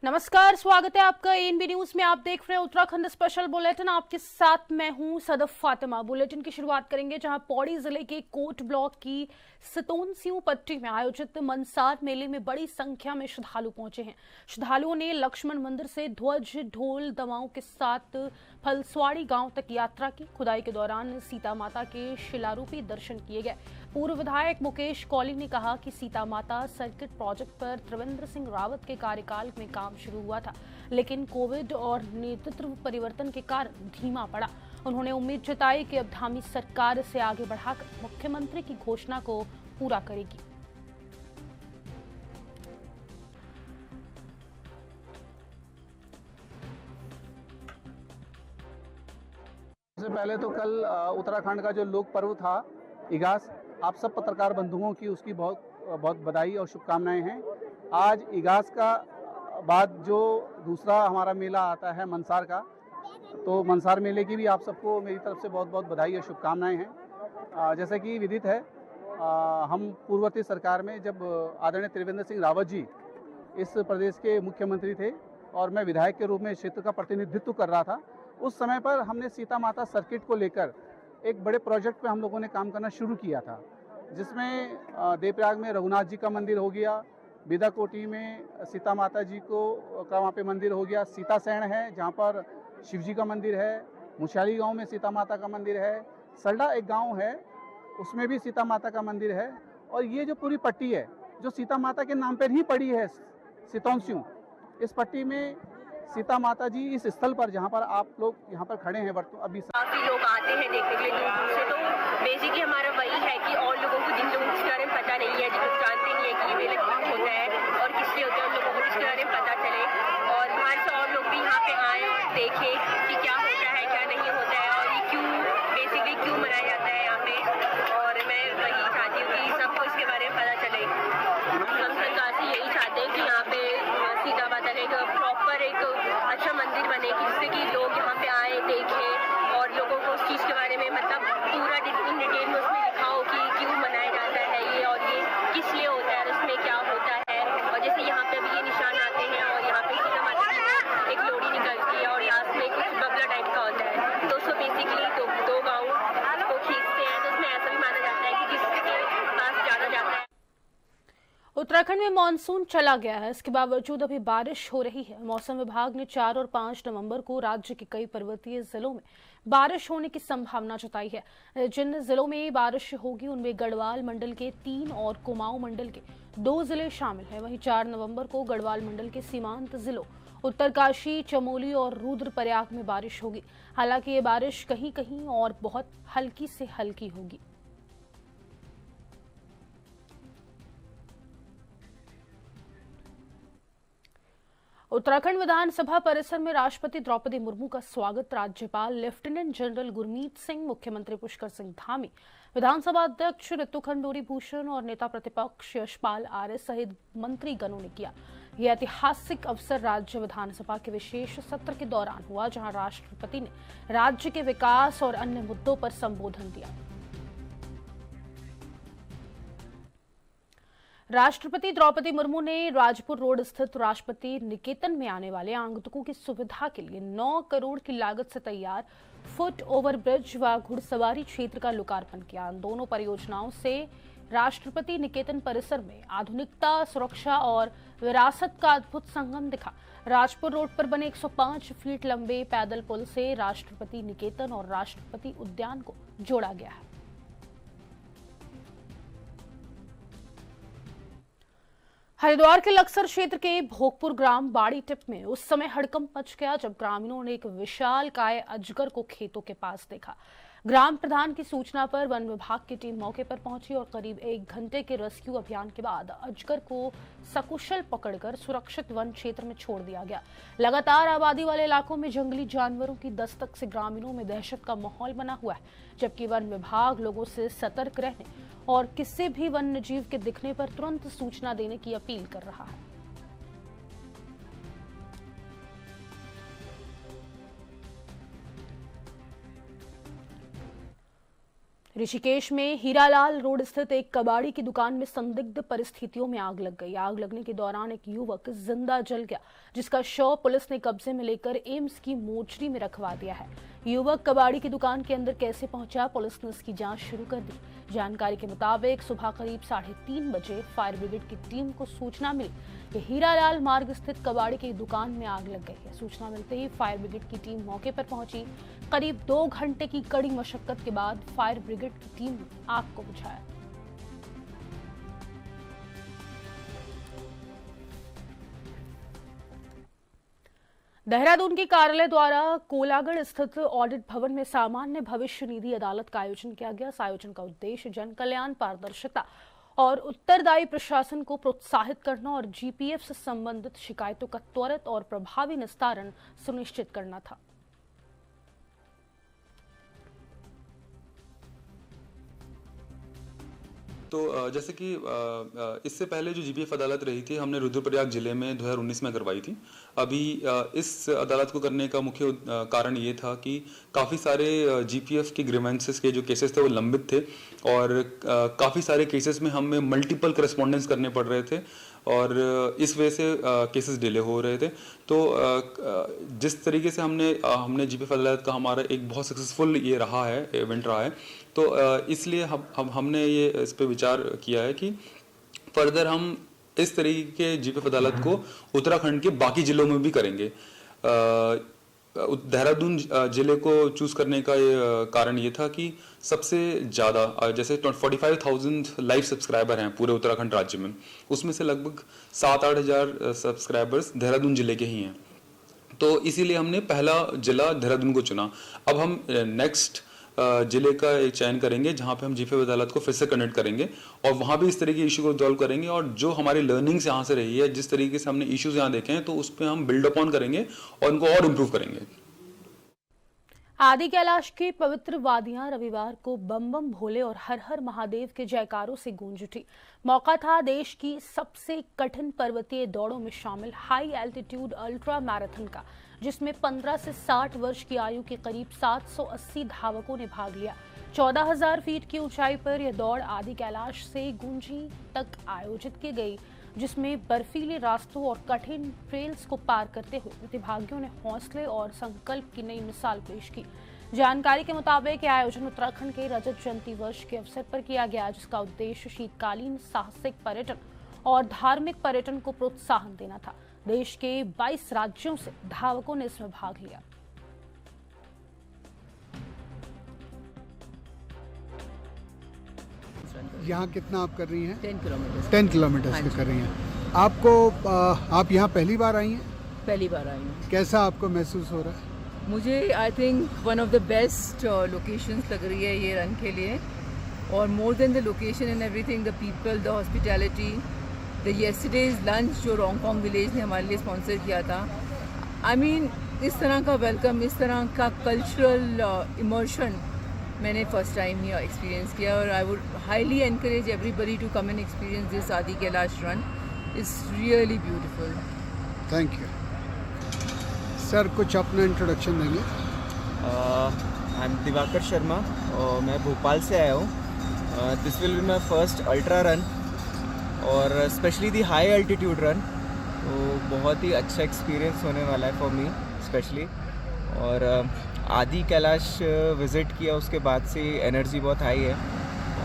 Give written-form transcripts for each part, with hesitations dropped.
नमस्कार, स्वागत है आपका एएनबी न्यूज में। आप देख रहे हैं उत्तराखंड स्पेशल बुलेटिन। आपके साथ मैं हूं सदफ फातिमा। बुलेटिन की शुरुआत करेंगे जहां पौड़ी जिले के कोट ब्लॉक की सतोनसियों पट्टी में आयोजित मनसार मेले में बड़ी संख्या में श्रद्धालु पहुंचे हैं। श्रद्धालुओं ने लक्ष्मण मंदिर से ध्वज ढोल दवाओं के साथ फलस्वाड़ी गांव तक यात्रा की। खुदाई के दौरान सीता माता के शिलारूपी दर्शन किए गए। पूर्व विधायक मुकेश कौली ने कहा कि सीता माता सर्किट प्रोजेक्ट पर त्रिवेंद्र सिंह रावत के कार्यकाल में काम शुरू हुआ था, लेकिन कोविड और नेतृत्व परिवर्तन के कारण धीमा पड़ा। उन्होंने उम्मीद जताई कि अब धामी सरकार इसे आगे बढ़ाकर मुख्यमंत्री की घोषणा को पूरा करेगी। सबसे पहले तो कल उत्तराखंड का जो लोक पर्व था इगास, आप सब पत्रकार बंधुओं की उसकी बहुत बहुत बधाई और शुभकामनाएं हैं। आज इगास का बाद जो दूसरा हमारा मेला आता है मनसार का, तो मनसार मेले की भी आप सबको मेरी तरफ से बहुत बहुत बधाई और शुभकामनाएं हैं। जैसे कि विदित है, हम पूर्ववर्ती सरकार में जब आदरणीय त्रिवेंद्र सिंह रावत जी इस प्रदेश के मुख्यमंत्री थे और मैं विधायक के रूप में क्षेत्र का प्रतिनिधित्व कर रहा था, उस समय पर हमने सीता माता सर्किट को लेकर एक बड़े प्रोजेक्ट पे हम लोगों ने काम करना शुरू किया था, जिसमें देवप्रयाग में रघुनाथ जी का मंदिर हो गया, बेदाकोटी में सीता माता जी का वहाँ पे मंदिर हो गया, सीता सैण है जहाँ पर शिव जी का मंदिर है, मुशाली गांव में सीता माता का मंदिर है, सल्डा एक गांव है उसमें भी सीता माता का मंदिर है। और ये जो पूरी पट्टी है जो सीता माता के नाम पर ही पड़ी है सितौनसियों, इस पट्टी में सीता माता जी इस स्थल पर जहाँ पर आप लोग यहाँ पर खड़े हैं अभी काफी लोग आते हैं देखने के लिए दूर दूर से। तो बेसिकली हमारा वही है कि और लोगों को जिन लोगों को इसके बारे में पता नहीं है, जिन लोग जानते नहीं है कि ये मेला क्यों होता है और किस लिए होता है, उन लोगों को इसके बारे में पता चले और बाहर से और लोग भी यहाँ पे आए देखें कि क्या होता है क्या नहीं होता है और ये क्यों बेसिकली क्यों मनाया जाता है यहाँ पे। और मैं वही चाहती हूँ कि सबको इसके बारे में पता चले। हम सरकार से यही चाहते हैं कि यहाँ पे सीता माता का एक प्रॉपर एक अच्छा मंदिर बने जिससे कि लोग यहाँ पे आए देखें और लोगों को उस चीज़ के बारे में मतलब पूरा इन डिटेल में उसमें लिखा हो कि क्यों मनाया जाता है ये और ये किस लिए होता है, उसमें क्या होता है। और जैसे यहाँ पे अभी ये निशान आते हैं और यहाँ पे सीता माता की एक लोड़ी निकलती है और लास्ट में कुछ बबला टाइप का होता है, तो उसको बेसिकली दो गाँव को खींचते हैं। तो उसमें ऐसा भी माना जाता है कि जिसके पास ज़्यादा जाता है। उत्तराखंड में मानसून चला गया है, इसके बावजूद अभी बारिश हो रही है। मौसम विभाग ने 4 और 5 नवंबर को राज्य के कई पर्वतीय जिलों में बारिश होने की संभावना जताई है। जिन जिलों में बारिश होगी उनमें गढ़वाल मंडल के 3 और कुमाऊं मंडल के 2 जिले शामिल हैं। वहीं 4 नवंबर को गढ़वाल मंडल के सीमांत जिलों उत्तरकाशी, चमोली और रुद्रप्रयाग में बारिश होगी। हालांकि ये बारिश कहीं कहीं और बहुत हल्की से हल्की होगी। उत्तराखंड विधानसभा परिसर में राष्ट्रपति द्रौपदी मुर्मू का स्वागत राज्यपाल लेफ्टिनेंट जनरल गुरमीत सिंह, मुख्यमंत्री पुष्कर सिंह धामी, विधानसभा अध्यक्ष ऋतु खंडूरी भूषण और नेता प्रतिपक्ष यशपाल आर्य सहित मंत्रीगणों ने किया। यह ऐतिहासिक अवसर राज्य विधानसभा के विशेष सत्र के दौरान हुआ, जहां राष्ट्रपति ने राज्य के विकास और अन्य मुद्दों पर संबोधन दिया। राष्ट्रपति द्रौपदी मुर्मू ने राजपुर रोड स्थित राष्ट्रपति निकेतन में आने वाले आगंतुकों की सुविधा के लिए 9 करोड़ की लागत से तैयार फुट ओवर ब्रिज व घुड़सवारी क्षेत्र का लोकार्पण किया। दोनों परियोजनाओं से राष्ट्रपति निकेतन परिसर में आधुनिकता, सुरक्षा और विरासत का अद्भुत संगम दिखा। राजपुर रोड पर बने 105 फीट लंबे पैदल पुल से राष्ट्रपति निकेतन और राष्ट्रपति उद्यान को जोड़ा गया है। हरिद्वार के लक्सर क्षेत्र के भोगपुर ग्राम बाड़ी टिप में उस समय हड़कंप मच गया जब ग्रामीणों ने एक विशालकाय अजगर को खेतों के पास देखा। ग्राम प्रधान की सूचना पर वन विभाग की टीम मौके पर पहुंची और करीब 1 घंटे के रेस्क्यू अभियान के बाद अजगर को सकुशल पकड़कर सुरक्षित वन क्षेत्र में छोड़ दिया गया। लगातार आबादी वाले इलाकों में जंगली जानवरों की दस्तक से ग्रामीणों में दहशत का माहौल बना हुआ है, जबकि वन विभाग लोगों से सतर्क रहने और किसी भी वन्य जीव के दिखने पर तुरंत सूचना देने की अपील कर रहा है। ऋषिकेश में हीरालाल रोड स्थित एक कबाड़ी की दुकान में संदिग्ध परिस्थितियों में आग लग गई। आग लगने के दौरान एक युवक जिंदा जल गया, जिसका शव पुलिस ने कब्जे में लेकर एम्स की मोर्चरी में रखवा दिया है। युवक कबाड़ी की दुकान के अंदर कैसे पहुंचा, पुलिस ने इसकी जांच शुरू कर दी। जानकारी के मुताबिक सुबह करीब 3:30 बजे फायर ब्रिगेड की टीम को सूचना मिली कि हीरालाल मार्ग स्थित कबाड़ी की दुकान में आग लग गई है। सूचना मिलते ही फायर ब्रिगेड की टीम मौके पर पहुंची। करीब 2 घंटे की कड़ी मशक्कत के बाद फायर ब्रिगेड की टीम ने आग को बुझाया। देहरादून के कार्यालय द्वारा कोलागढ़ स्थित ऑडिट भवन में सामान्य भविष्य निधि अदालत का आयोजन किया गया। इस आयोजन का उद्देश्य जन कल्याण, पारदर्शिता और उत्तरदायी प्रशासन को प्रोत्साहित करना और जीपीएफ से संबंधित शिकायतों का त्वरित और प्रभावी निस्तारण सुनिश्चित करना था। तो जैसे कि इससे पहले जो जीपीएफ अदालत रही थी, हमने रुद्रप्रयाग जिले में 2019 में करवाई थी। अभी इस अदालत को करने का मुख्य कारण ये था कि काफ़ी सारे जीपीएफ के ग्रीवेंसेस के जो केसेस थे वो लंबित थे और काफ़ी सारे केसेस में हमें मल्टीपल करस्पॉन्डेंस करने पड़ रहे थे और इस वजह से केसेस डिले हो रहे थे। तो जिस तरीके से हमने जीपीएफ अदालत का हमारा एक बहुत सक्सेसफुल ये रहा है, इवेंट रहा है, तो इसलिए हमने ये इस पे विचार किया है कि फर्दर हम इस तरीके के जीपीएफ अदालत को उत्तराखंड के बाकी जिलों में भी करेंगे। देहरादून जिले को चूज करने का कारण ये था कि सबसे ज़्यादा जैसे 45,000 लाइव सब्सक्राइबर हैं पूरे उत्तराखंड राज्य में, उसमें से लगभग 7-8 हज़ार सब्सक्राइबर्स देहरादून जिले के ही हैं। तो इसीलिए हमने पहला जिला देहरादून को चुना। अब हम नेक्स्ट जिले का एक चयन करेंगे जहां पे हम जीपीएफ अदालत को फिर से कंडक्ट करेंगे और वहां भी इस तरह के इशू को सॉल्व करेंगे और जो हमारी लर्निंग्स यहाँ से रही है, जिस तरीके से हमने इश्यूज यहाँ देखे हैं, तो उस पर हम बिल्ड अपॉन करेंगे और उनको और इम्प्रूव करेंगे। आदि कैलाश की पवित्र वादियां रविवार को बम बम भोले और हर हर महादेव के जयकारों से गूंज उठी। मौका था देश की सबसे कठिन पर्वतीय दौड़ों में शामिल हाई एल्टीट्यूड अल्ट्रा मैराथन का, जिसमें 15 से 60 वर्ष की आयु के करीब 780 धावकों ने भाग लिया। 14,000 फीट की ऊंचाई पर यह दौड़ आदि कैलाश से गुंजी तक आयोजित की गई, जिसमें बर्फीले रास्तों और कठिन ट्रेल्स को पार करते हुए प्रतिभागियों ने हौसले और संकल्प की नई मिसाल पेश की। जानकारी के मुताबिक यह आयोजन उत्तराखंड के रजत जयंती वर्ष के अवसर पर किया गया, जिसका उद्देश्य शीतकालीन साहसिक पर्यटन और धार्मिक पर्यटन को प्रोत्साहन देना था। देश के 22 राज्यों से धावकों ने इसमें भाग लिया। यहाँ कितना आप कर रही हैं? 10 किलोमीटर हाँ कर रही हैं। आप यहाँ पहली बार आई हैं? पहली बार आई हूँ। कैसा आपको महसूस हो रहा है? मुझे I think one of the best locations लग रही है ये रन के लिए, और more than the location and everything, the people, the hospitality, the yesterday's lunch जो रोंगकॉन्ग विलेज ने हमारे लिए स्पॉन्सर किया था। आई मीन इस तरह का वेलकम, इस तरह का कल्चरल इमर्शन मैंने फर्स्ट टाइम ही एक्सपीरियंस किया, और I would highly encourage everybody to come and experience this Adi Kailash run. It's really beautiful. Thank you sir. कुछ अपना इंट्रोडक्शन देंगे? आई एम दिवाकर शर्मा और मैं भोपाल से आया हूँ। This will be my first ultra run और specially the high altitude run, तो बहुत ही अच्छा एक्सपीरियंस होने वाला है फॉर मी स्पेशली। और आदि कैलाश विज़िट किया उसके बाद से एनर्जी बहुत हाई है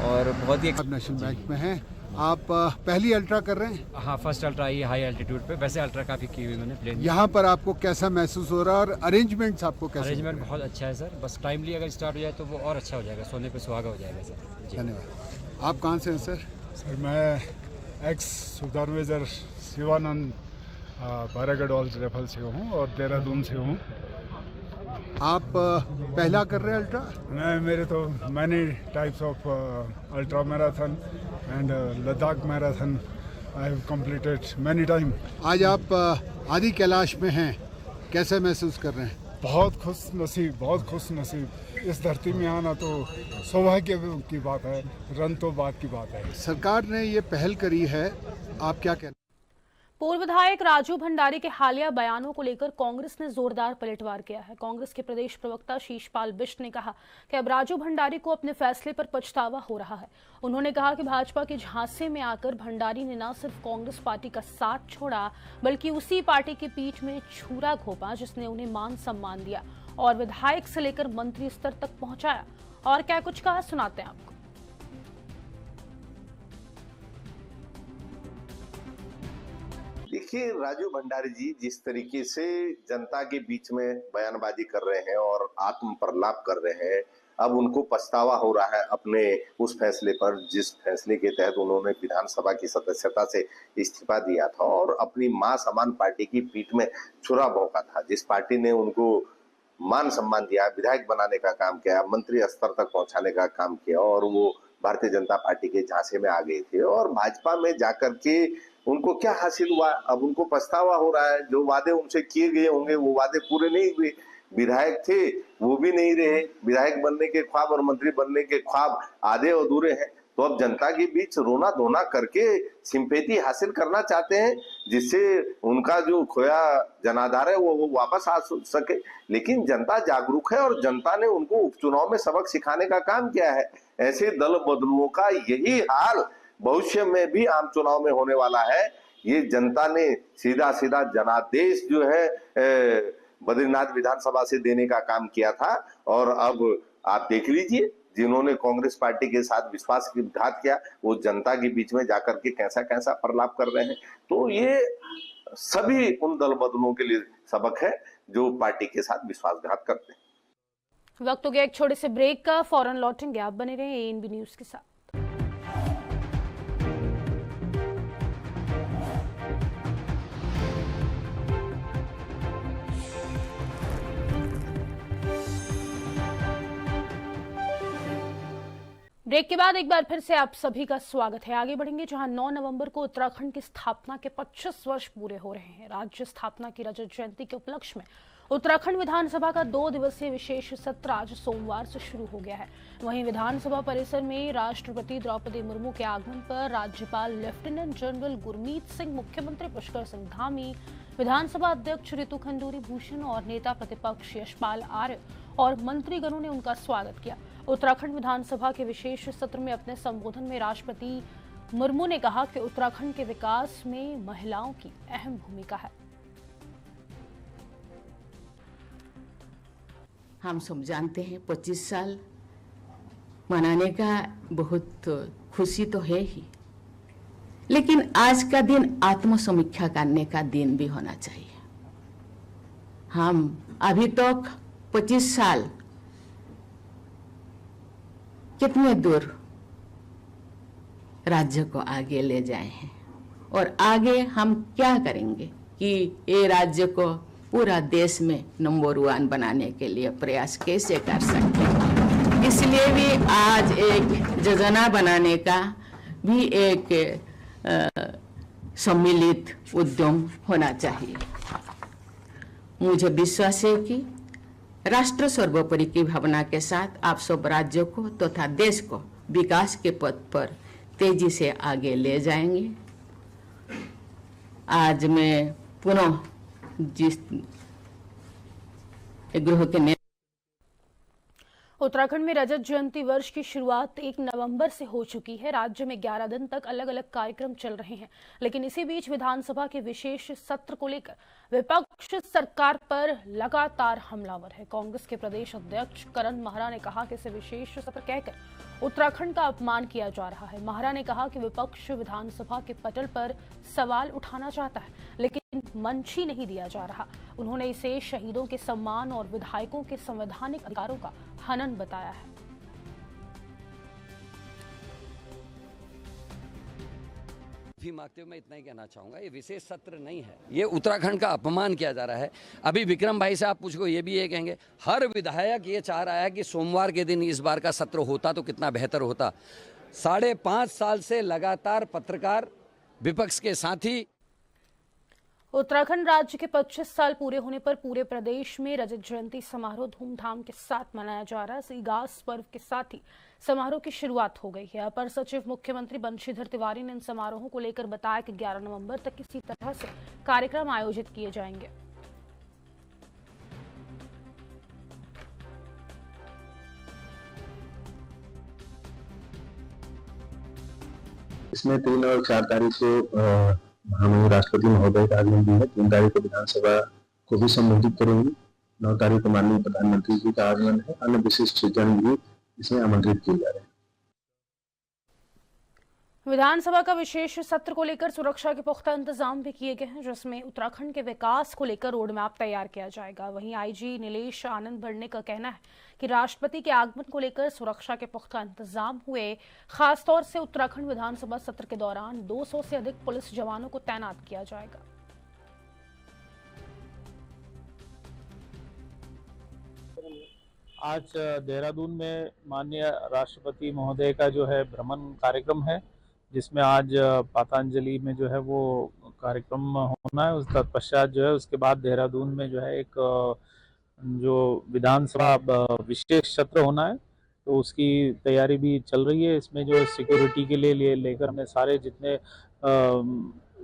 और बहुत ही नेशनल बैंक में हैं आप। पहली अल्ट्रा कर रहे हैं? हाँ, फर्स्ट अल्ट्रा ही हाई एल्टीट्यूड पे। वैसे अल्ट्रा काफ़ी की हुई मैंने प्लेन। यहाँ पर आपको कैसा महसूस हो रहा है और अरेंजमेंट्स आपको कैसे? अरेंजमेंट बहुत अच्छा है सर, बस टाइमली अगर स्टार्ट हो जाए तो वो और अच्छा हो जाएगा, सोने पे सुहागा हो जाएगा सर। धन्यवाद। आप कहाँ से हैं सर? सर मैं एक्स सुबेदार मेजर शिवानंद बैरागढ़ राइफल से हूँ और देहरादून से हूँ। आप पहला कर रहे हैं अल्ट्रा? मैं मेरे तो many types of ultra marathon and Ladakh marathon I have completed many time. आज आप आदि कैलाश में हैं, कैसे महसूस कर रहे हैं? बहुत खुश नसीब। इस धरती में आना तो सौभाग्य की बात है, रन तो बात की बात है। सरकार ने ये पहल करी है, आप क्या कहते हैं? पूर्व विधायक राजू भंडारी के हालिया बयानों को लेकर कांग्रेस ने जोरदार पलटवार किया है। कांग्रेस के प्रदेश प्रवक्ता शीशपाल बिष्ट ने कहा कि अब राजू भंडारी को अपने फैसले पर पछतावा हो रहा है। उन्होंने कहा कि भाजपा के झांसे में आकर भंडारी ने न सिर्फ कांग्रेस पार्टी का साथ छोड़ा, बल्कि उसी पार्टी के पीठ में छुरा घोंपा जिसने उन्हें मान सम्मान दिया और विधायक से लेकर मंत्री स्तर तक पहुंचाया। और क्या कुछ कहा, सुनाते हैं आपको। देखिए, राजू भंडारी जी जिस तरीके से जनता के बीच में बयानबाजी कर रहे हैं और आत्म प्रलाप कर रहे हैं, अब उनको पछतावा हो रहा है अपने उस फैसले पर जिस फैसले के तहत उन्होंने विधानसभा की सदस्यता से इस्तीफा दिया था और अपनी मां समान पार्टी की पीठ में छुरा भोंका था। जिस पार्टी ने उनको मान सम्मान दिया, विधायक बनाने का काम किया, मंत्री स्तर तक पहुंचाने का काम किया और वो भारतीय जनता पार्टी के झांसे में आ गए थे और भाजपा में जाकर के उनको क्या हासिल हुआ, अब उनको पछतावा हो रहा है। जो वादे उनसे किए गए होंगे वो वादे पूरे नहीं हुए, विधायक थे वो भी नहीं रहे, विधायक बनने के ख्वाब और मंत्री बनने के ख्वाब आधे अधूरे हैं। तो अब जनता के बीच रोना धोना करके सिंपैथी हासिल करना चाहते हैं जिससे उनका जो खोया जनाधार है वो वापस आ सके। लेकिन जनता जागरूक है और जनता ने उनको उपचुनाव में सबक सिखाने का काम किया है। ऐसे दल बदलुओं का यही हाल भविष्य में भी आम चुनाव में होने वाला है। ये जनता ने सीधा सीधा जनादेश जो है बद्रीनाथ विधानसभा से देने का काम किया था और अब आप देख लीजिए जिन्होंने कांग्रेस पार्टी के साथ विश्वासघात किया वो जनता के बीच में जाकर के कैसा कैसा प्रलाप कर रहे हैं। तो ये सभी उन दल बदलों के लिए सबक है जो पार्टी के साथ विश्वासघात करते हैं। वक्त हो गया एक छोटे से ब्रेक का, फौरन लौटेंगे। आप बने रहे एएनबी न्यूज के साथ। ब्रेक के बाद एक बार फिर से आप सभी का स्वागत है। आगे बढ़ेंगे जहां 9 नवंबर को उत्तराखंड की स्थापना के 25 वर्ष पूरे हो रहे हैं। राज्य स्थापना की रजत जयंती के उपलक्ष्य में उत्तराखंड विधानसभा का 2 दिवसीय विशेष सत्र आज सोमवार से शुरू हो गया है। वहीं विधानसभा परिसर में राष्ट्रपति द्रौपदी मुर्मू के आगमन पर राज्यपाल लेफ्टिनेंट जनरल गुरमीत सिंह, मुख्यमंत्री पुष्कर सिंह धामी, विधानसभा अध्यक्ष ऋतु खंडूरी भूषण और नेता प्रतिपक्ष यशपाल आर्य और मंत्रीगणों ने उनका स्वागत किया। उत्तराखंड विधानसभा के विशेष सत्र में अपने संबोधन में राष्ट्रपति मुर्मू ने कहा कि उत्तराखंड के विकास में महिलाओं की अहम भूमिका है। हम सब जानते हैं 25 साल मनाने का बहुत खुशी तो है ही, लेकिन आज का दिन आत्मसमीक्षा करने का दिन भी होना चाहिए। हम अभी तक 25 साल कितने दूर राज्य को आगे ले जाए हैं और आगे हम क्या करेंगे कि ये राज्य को पूरा देश में नंबर 1 बनाने के लिए प्रयास कैसे कर सकते हैं। इसलिए भी आज एक योजना बनाने का भी एक सम्मिलित उद्यम होना चाहिए। मुझे विश्वास है कि राष्ट्र सर्वोपरि की भावना के साथ आप सब राज्यों को तथा देश को विकास के पथ पर तेजी से आगे ले जाएंगे। आज मैं पुनः जिस गृह के उत्तराखंड में रजत जयंती वर्ष की शुरुआत 1 नवंबर से हो चुकी है। राज्य में 11 दिन तक अलग अलग कार्यक्रम चल रहे हैं, लेकिन इसी बीच विधानसभा के विशेष सत्र को लेकर विपक्ष सरकार पर लगातार हमलावर है। कांग्रेस के प्रदेश अध्यक्ष करण महरा ने कहा कि इसे विशेष सत्र कहकर उत्तराखंड का अपमान किया जा रहा है। महरा ने कहा कि विपक्ष विधानसभा के पटल पर सवाल उठाना चाहता है, लेकिन मंच ही नहीं दिया जा रहा। उन्होंने इसे शहीदों के सम्मान और विधायकों के संवैधानिक अधिकारों का हनन बताया है। मांगते हुए मैं इतना ही कहना चाहूंगा, ये विशेष सत्र नहीं है, ये उत्तराखंड का अपमान किया जा रहा है। अभी विक्रम भाई से आप पूछो, ये भी ये कहेंगे, हर विधायक ये चाह रहा है कि सोमवार के दिन इस बार का सत्र होता तो कितना बेहतर होता। 5.5 साल से लगातार पत्रकार विपक्ष के साथी उत्तराखंड राज्य के 25 साल पूरे होने पर पूरे प्रदेश में रजत जयंती समारोह धूमधाम के साथ मनाया जा रहा है। इस इगास पर्व के साथ ही समारोह की शुरुआत हो गई है। अपर सचिव मुख्यमंत्री बंशीधर तिवारी ने इन समारोहों को लेकर बताया कि 11 नवंबर तक इसी तरह से कार्यक्रम आयोजित किए जाएंगे। इसमें 3 और 4 तारीख को हमें राष्ट्रपति महोदय का आगमन भी है। 3 तारीख को विधानसभा को भी संबोधित करेंगे। 9 तारीख को माननीय प्रधानमंत्री जी का आगमन है। अन्य विशिष्ट जन भी इसमें आमंत्रित किए जा रहे हैं। विधानसभा का विशेष सत्र को लेकर सुरक्षा के पुख्ता इंतजाम भी किए गए हैं, जिसमें उत्तराखंड के विकास को लेकर रोड मैप तैयार किया जाएगा। वहीं आईजी नीलेश आनंद भरने का कहना है कि राष्ट्रपति के आगमन को लेकर सुरक्षा के पुख्ता इंतजाम हुए। खासतौर से उत्तराखंड विधानसभा सत्र के दौरान 200 से अधिक पुलिस जवानों को तैनात किया जाएगा। आज देहरादून में माननीय राष्ट्रपति महोदय का जो है भ्रमण कार्यक्रम है, जिसमें आज पातंजलि में जो है वो कार्यक्रम होना है। उस तत्पश्चात जो है उसके बाद देहरादून में जो है एक जो विधानसभा विशेष सत्र होना है, तो उसकी तैयारी भी चल रही है। इसमें जो सिक्योरिटी के लिए लेकर हमें सारे जितने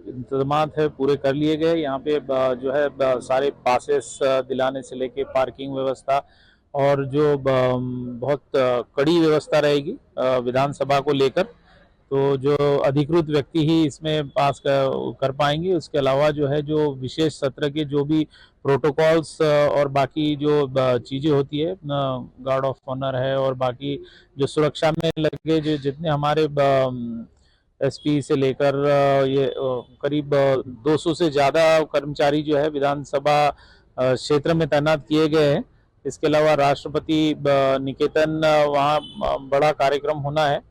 इंतजामात है पूरे कर लिए गए। यहाँ पे जो है सारे पासेस दिलाने से लेके पार्किंग व्यवस्था और जो बहुत कड़ी व्यवस्था रहेगी विधानसभा को लेकर, तो जो अधिकृत व्यक्ति ही इसमें पास कर पाएंगे। उसके अलावा जो है जो विशेष सत्र के जो भी प्रोटोकॉल्स और बाकी जो चीज़ें होती है, गार्ड ऑफ ऑनर है और बाकी जो सुरक्षा में लगे जो जितने हमारे एसपी से लेकर ये करीब 200 से ज़्यादा कर्मचारी जो है विधानसभा क्षेत्र में तैनात किए गए हैं। इसके अलावा राष्ट्रपति निकेतन वहाँ बड़ा कार्यक्रम होना है,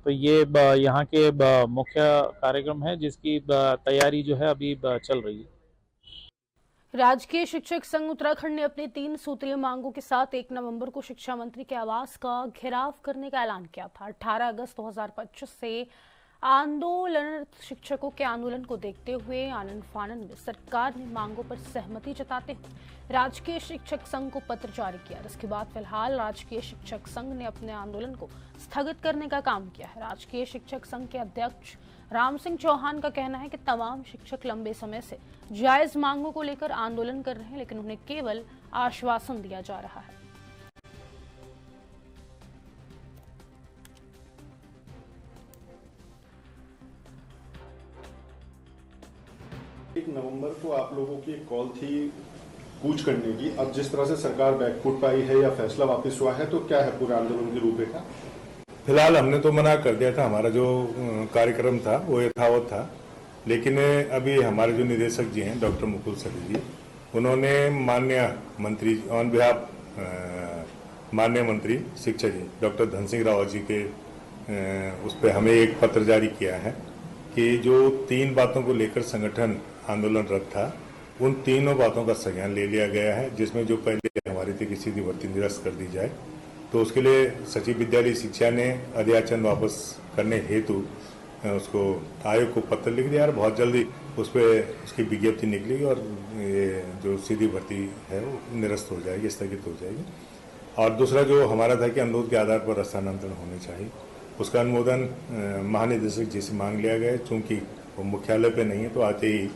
तो ये यहाँ के मुख्य कार्यक्रम है जिसकी तैयारी जो है अभी चल रही है। राजकीय शिक्षक संघ उत्तराखंड ने अपने 3 सूत्रीय मांगों के साथ 1 नवंबर को शिक्षा मंत्री के आवास का घेराव करने का ऐलान किया था। 18 अगस्त 2025 से आंदोलनरत शिक्षकों के आंदोलन को देखते हुए आनन फानन में सरकार ने मांगों पर सहमति जताते हुए राजकीय शिक्षक संघ को पत्र जारी किया, जिसके बाद फिलहाल राजकीय शिक्षक संघ ने अपने आंदोलन को स्थगित करने का काम किया है। राजकीय शिक्षक संघ के अध्यक्ष राम सिंह चौहान का कहना है कि तमाम शिक्षक लंबे समय से जायज मांगों को लेकर आंदोलन कर रहे हैं, लेकिन उन्हें केवल आश्वासन दिया जा रहा है। 1 नवंबर को आप लोगों की एक कॉल थी कूच करने की। अब जिस तरह से सरकार बैकफुट पाई है या फैसला वापस हुआ है, तो क्या है पूरे आंदोलन की रूपरेखा? फिलहाल हमने तो मना कर दिया था, हमारा जो कार्यक्रम था वो यथावत था, लेकिन अभी हमारे जो निदेशक जी हैं डॉक्टर मुकुल सरी जी, उन्होंने माननीय मंत्री ऑन बिहाफ माननीय मंत्री शिक्षा जी डॉक्टर धन सिंह रावत जी के उस पर हमें एक पत्र जारी किया है कि जो 3 बातों को लेकर संगठन आंदोलनरत था, उन तीनों बातों का संज्ञान ले लिया गया है, जिसमें जो पहले हमारी थी कि सीधी भर्ती निरस्त कर दी जाए। तो उसके लिए सचिव विद्यालय शिक्षा ने अध्याचन वापस करने हेतु उसको आयोग को पत्र लिख दिया और बहुत जल्दी उस पर उसकी विज्ञप्ति निकलेगी और ये जो सीधी भर्ती है वो निरस्त हो जाएगी, स्थगित हो जाएगी। और दूसरा जो हमारा था कि अनुरोध के आधार पर स्थानांतरण होने चाहिए, उसका अनुमोदन महानिदेशक जी से मांग लिया गया। चूँकि वो मुख्यालय पे नहीं है तो आते ही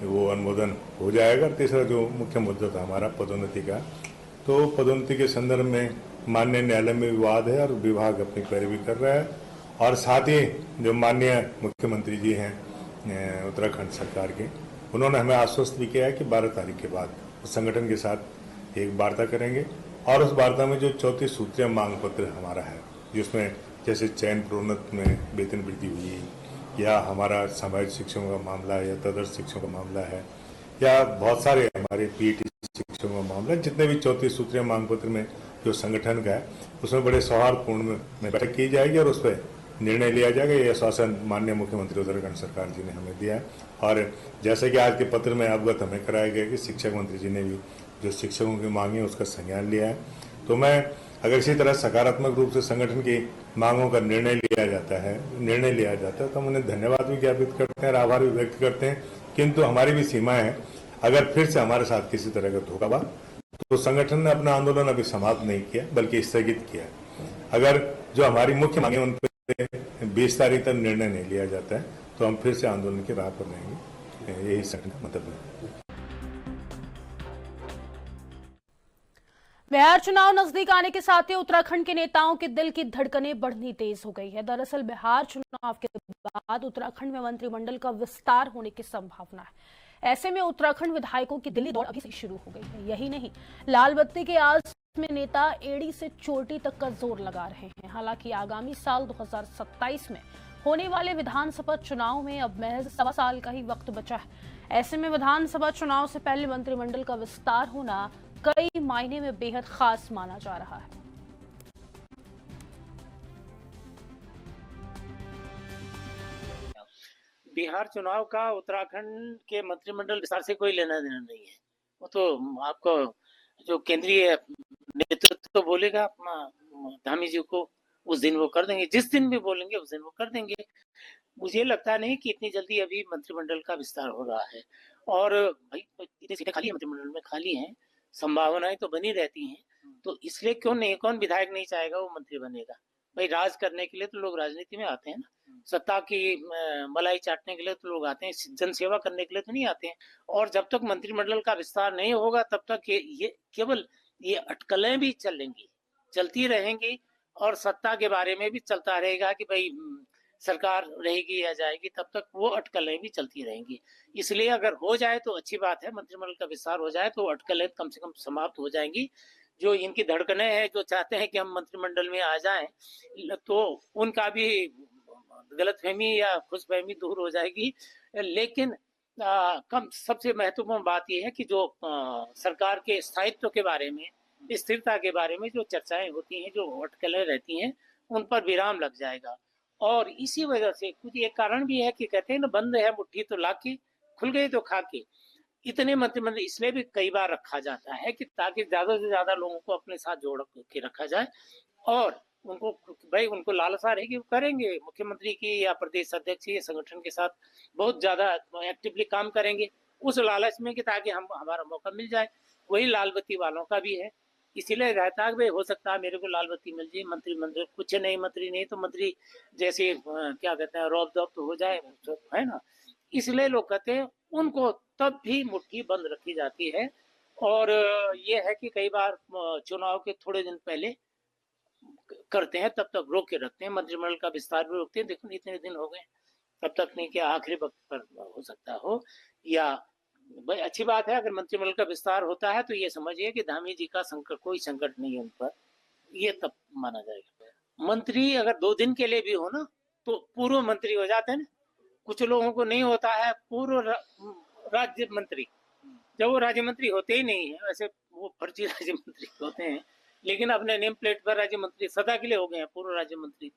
वो अनुमोदन हो जाएगा। तीसरा जो मुख्य मुद्दा था हमारा पदोन्नति का, तो पदोन्नति के संदर्भ में माननीय न्यायालय में विवाद है और विभाग अपनी पैरवी कर रहा है। और साथ ही जो माननीय मुख्यमंत्री जी हैं उत्तराखंड सरकार के, उन्होंने हमें आश्वस्त भी किया है कि 12 तारीख के बाद उस संगठन के साथ एक वार्ता करेंगे और उस वार्ता में जो 34 सूत्रीय मांग पत्र हमारा है, जिसमें जैसे चयन प्रोन्नत में वेतन वृद्धि हुई, या हमारा सामाजिक शिक्षकों का मामला है, या तदर्थ शिक्षकों का मामला है, या बहुत सारे हमारे पीटी शिक्षकों का मामला है, जितने भी 34 सूत्रीय मांग पत्र में जो संगठन का है, उसमें बड़े सौहार्दपूर्ण में बैठक की जाएगी और उस पर निर्णय लिया जाएगा। ये आश्वासन माननीय मुख्यमंत्री उत्तराखंड सरकार जी ने हमें दिया है। और जैसे कि आज के पत्र में अवगत हमें कराया गया कि शिक्षक मंत्री जी ने भी जो शिक्षकों की मांग है उसका संज्ञान लिया है। तो मैं अगर इसी तरह सकारात्मक रूप से संगठन की मांगों का निर्णय लिया जाता है तो हम उन्हें धन्यवाद भी ज्ञापित करते हैं और आभार भी व्यक्त करते हैं किंतु हमारी भी सीमाएं हैं। अगर फिर से हमारे साथ किसी तरह का धोखा हुआ तो संगठन ने अपना आंदोलन अभी समाप्त नहीं किया बल्कि स्थगित किया। अगर जो हमारी मुख्य मांगे उन पर 20 तारीख तक निर्णय नहीं लिया जाता है तो हम फिर से आंदोलन की राह पर रहेंगे। यही संगठन का मतलब है। बिहार चुनाव नजदीक आने के साथ ही उत्तराखंड के नेताओं के दिल की धड़कनें बढ़नी तेज हो गई है। दरअसल बिहार चुनाव के बाद उत्तराखंड में मंत्रिमंडल का विस्तार होने की संभावना है। ऐसे में उत्तराखंड विधायकों की दिल्ली दौड़ अभी से शुरू हो गई है। यही नहीं, लाल बत्ती के आज में नेता एड़ी से चोटी तक का जोर लगा रहे हैं। हालांकि आगामी साल 2027 में होने वाले विधानसभा चुनाव में अब महज 1.25 साल का ही वक्त बचा है। ऐसे में विधानसभा चुनाव से पहले मंत्रिमंडल का विस्तार होना कई मायने में बेहद खास माना जा रहा है। बिहार चुनाव का उत्तराखंड के मंत्रिमंडल विस्तार से कोई लेना देना नहीं है। वो तो आपको जो केंद्रीय नेतृत्व तो बोलेगा अपना धामी जी को, उस दिन वो कर देंगे। जिस दिन भी बोलेंगे उस दिन वो कर देंगे। मुझे लगता नहीं कि इतनी जल्दी अभी मंत्रिमंडल का विस्तार हो रहा है। और भाई इतनी सीटें खाली है, मंत्रिमंडल में खाली हैं, संभावनाएं तो बनी रहती हैं, तो इसलिए क्यों नहीं, कौन विधायक नहीं चाहेगा वो मंत्री बनेगा। भाई राज करने के लिए तो लोग राजनीति में आते हैं ना, सत्ता की मलाई चाटने के लिए तो लोग आते हैं, जन सेवा करने के लिए तो नहीं आते हैं। और जब तक मंत्रिमंडल का विस्तार नहीं होगा तब तक ये केवल ये अटकलें भी चलती रहेंगी और सत्ता के बारे में भी चलता रहेगा कि भाई सरकार रहेगी या जाएगी, तब तक वो अटकलें भी चलती रहेंगी। इसलिए अगर हो जाए तो अच्छी बात है, मंत्रिमंडल का विस्तार हो जाए तो अटकलें कम से कम समाप्त हो जाएंगी। जो इनकी धड़कनें हैं, जो चाहते हैं कि हम मंत्रिमंडल में आ जाएं, तो उनका भी गलतफहमी या खुशफहमी दूर हो जाएगी। लेकिन सबसे महत्वपूर्ण बात यह है कि जो सरकार के स्थायित्व के बारे में, स्थिरता के बारे में जो चर्चाएं होती हैं, जो अटकलें रहती हैं, उन पर विराम लग जाएगा। और इसी वजह से कुछ एक कारण भी है कि कहते हैं ना, बंद है मुट्ठी तो लाके, खुल गई तो खाके। इतने मंत्रिमंडल इसलिए भी कई बार रखा जाता है कि ताकि ज्यादा से ज्यादा लोगों को अपने साथ जोड़ के रखा जाए और उनको लालसा रहेगी, वो करेंगे। मुख्यमंत्री की या प्रदेश अध्यक्ष या संगठन के साथ बहुत ज्यादा एक्टिवली काम करेंगे उस लालच में कि ताकि हमारा मौका मिल जाए। वही लाल बत्ती वालों का भी है, इसीलिए रहता है हो सकता है मेरे को लाल बत्ती मिल जाए, मंत्रिमंडल कुछ नहीं, मंत्री नहीं तो मंत्री जैसे क्या कहते हैं रौब दौब तो हो जाए, है ना। इसलिए लोग कहते हैं उनको तब भी मुट्ठी बंद रखी जाती है। और ये है कि कई बार चुनाव के थोड़े दिन पहले करते हैं, तब तक रोक के रखते हैं, मंत्रिमंडल का विस्तार भी रोकते हैं। देखो इतने दिन हो गए, तब तक नहीं कि आखिरी वक्त पर हो सकता हो। या भाई अच्छी बात है, अगर मंत्रिमंडल का विस्तार होता है तो ये समझिए कि धामी जी का कोई संकट नहीं है उन पर, ये तब माना जाएगा। मंत्री अगर 2 दिन के लिए भी हो ना तो पूर्व मंत्री हो जाते हैं ना। कुछ लोगों को नहीं होता है पूर्व राज्य मंत्री, जब वो राज्य मंत्री होते ही नहीं है, वैसे वो फर्जी राज्य मंत्री होते हैं, लेकिन अपने नेम प्लेट पर राज्य मंत्री सदा के लिए हो गए हैं, पूर्व राज्य मंत्री,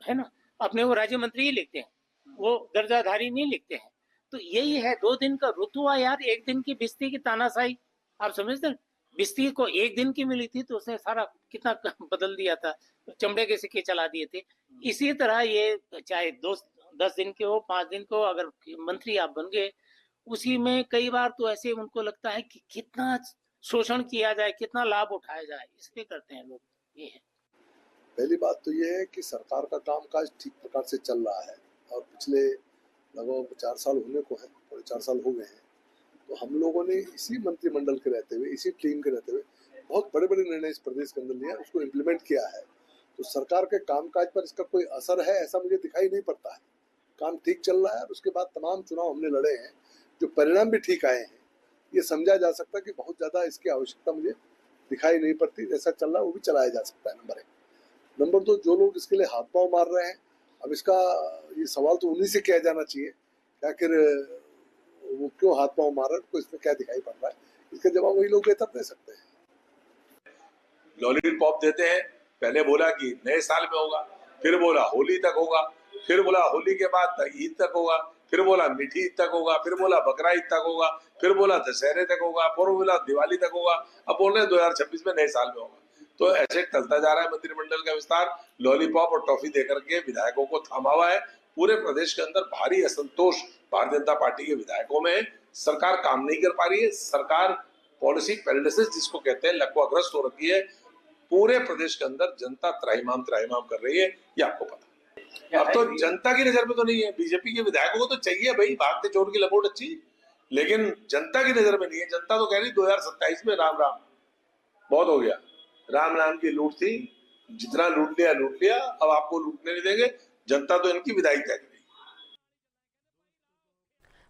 है ना। अपने वो राज्य मंत्री ही लिखते हैं, वो दर्जाधारी नहीं लिखते हैं। तो यही है, 2 दिन का रुतुआ यार, 1 दिन की बिस्ती की तानाशाही, आप समझते हैं। बिस्ती को 1 दिन की मिली थी तो उसने सारा कितना बदल दिया था, चमड़े के सिक्के चला दिए थे। इसी तरह ये चाहे 10 दिन के हो, 5 दिन को, अगर मंत्री आप बन गए, उसी में कई बार तो ऐसे उनको लगता है कि कितना शोषण किया जाए, कितना लाभ उठाया जाए, इसलिए करते हैं लोग। ये है पहली बात तो ये है कि सरकार का कामकाज ठीक प्रकार से चल रहा है और पिछले लगभग 4 साल होने को है, थोड़े 4 साल हो गए हैं, तो हम लोगों ने इसी मंत्रिमंडल के रहते हुए, इसी टीम के रहते हुए बहुत बड़े बड़े निर्णय इस प्रदेश के अंदर लिया, उसको इम्प्लीमेंट किया है। तो सरकार के कामकाज पर इसका कोई असर है ऐसा मुझे दिखाई नहीं पड़ता है। काम ठीक चल रहा है और उसके बाद तमाम चुनाव हमने लड़े हैं, जो परिणाम भी ठीक आए हैं। ये समझा जा सकता है कि बहुत ज़्यादा इसकी आवश्यकता मुझे दिखाई नहीं पड़ती, जैसा चल रहा है वो भी चलाया जा सकता है। नंबर 1। नंबर 2, जो लोग इसके लिए हाथ पांव मार रहे हैं, अब इसका ये सवाल तो उन्हीं से किया जाना चाहिए कि आखिर वो क्यों हाथ पांव मार रहे हैं, तो इसमें क्या दिखाई पड़ रहा है, इसका जवाब वही लोग बेहतर दे सकते हैं। लॉलीपॉप देते हैं, पहले बोला कि नए साल में होगा, फिर बोला होली तक होगा, फिर बोला होली के बाद ईद तक होगा, फिर बोला मीठी ईद तक होगा, फिर बोला बकरा ईद तक होगा, फिर बोला दशहरे तक होगा, फिर बोला दिवाली तक होगा, अब बोल रहे हैं 2026 में नए साल में होगा। तो ऐसे चलता जा रहा है मंत्रिमंडल का विस्तार। लॉलीपॉप और टॉफी देकर के विधायकों को थामा हुआ है, पूरे प्रदेश के अंदर भारी असंतोष भारतीय जनता पार्टी के विधायकों में है। सरकार काम नहीं कर पा रही है, सरकार पॉलिसी पैरालिसिस जिसको कहते हैं लकवाग्रस्त हो रखी है। पूरे प्रदेश के अंदर जनता त्राहिमाम कर रही है, ये आपको पता है। अब तो जनता की नजर में तो नहीं है, बीजेपी के विधायकों को तो चाहिए भाई भागते चोर की लपोट अच्छी, लेकिन जनता की नजर में नहीं है। जनता तो कह रही 2027 में राम राम बहुत हो गया, राम राम की लूट थी, जितना लूट लिया, अब आपको लूटने नहीं देंगे। जनता तो इनकी विदाई तय करेगी।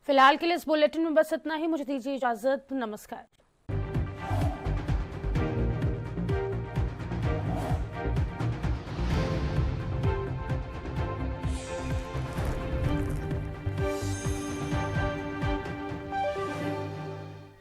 फिलहाल के लिए इस बुलेटिन में बस इतना ही। मुझे दीजिए इजाजत। नमस्कार।